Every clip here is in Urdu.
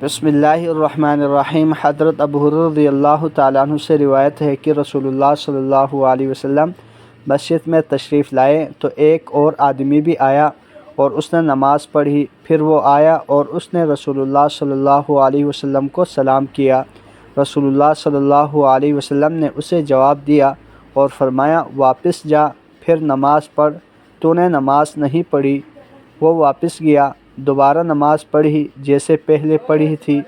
بسم اللہ الرحمن الرحیم۔ حضرت ابو ہریرہ رضی اللہ تعالیٰ عنہ سے روایت ہے کہ رسول اللہ صلی اللہ علیہ وسلم مسجد میں تشریف لائے تو ایک اور آدمی بھی آیا اور اس نے نماز پڑھی۔ پھر وہ آیا اور اس نے رسول اللہ صلی اللہ علیہ وسلم کو سلام کیا۔ رسول اللہ صلی اللہ علیہ وسلم نے اسے جواب دیا اور فرمایا، واپس جا، پھر نماز پڑھ، تو نے نماز نہیں پڑھی۔ وہ واپس گیا، دوبارہ نماز پڑھی جیسے پہلے پڑھی تھی،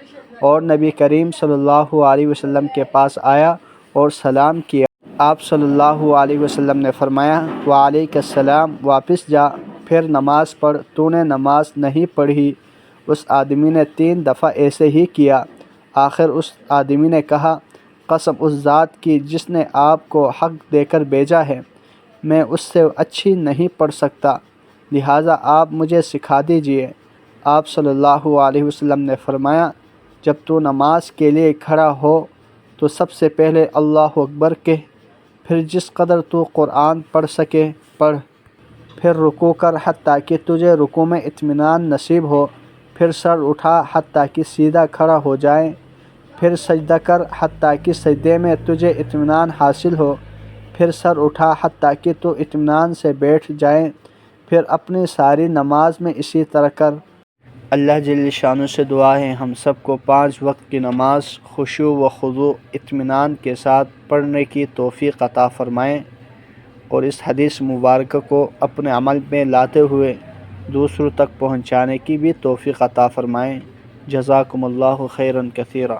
اور نبی کریم صلی اللہ علیہ وسلم کے پاس آیا اور سلام کیا۔ آپ صلی اللہ علیہ وسلم نے فرمایا، وعلیک السلام، واپس جا، پھر نماز پڑھ، تو نے نماز نہیں پڑھی۔ اس آدمی نے 3 دفعہ ایسے ہی کیا۔ آخر اس آدمی نے کہا، قسم اس ذات کی جس نے آپ کو حق دے کر بھیجا ہے، میں اس سے اچھی نہیں پڑھ سکتا، لہٰذا آپ مجھے سکھا دیجئے۔ آپ صلی اللہ علیہ وسلم نے فرمایا، جب تو نماز کے لیے کھڑا ہو تو سب سے پہلے اللہ اکبر کہہ، پھر جس قدر تو قرآن پڑھ سکے پڑھ، پھر رکوع کر حتیٰ کہ تجھے رکوع میں اطمینان نصیب ہو، پھر سر اٹھا حتیٰ کہ سیدھا کھڑا ہو جائیں، پھر سجدہ کر حتیٰ کہ سجدے میں تجھے اطمینان حاصل ہو، پھر سر اٹھا حتیٰ کہ تو اطمینان سے بیٹھ جائیں، پھر اپنی ساری نماز میں اسی طرح کر۔ اللہ جل شانہ سے دعا ہے ہم سب کو 5 وقت کی نماز خشوع و خضوع اطمینان کے ساتھ پڑھنے کی توفیق عطا فرمائیں، اور اس حدیث مبارکہ کو اپنے عمل میں لاتے ہوئے دوسروں تک پہنچانے کی بھی توفیق عطا فرمائیں۔ جزاکم اللہ خیرا کثیرا۔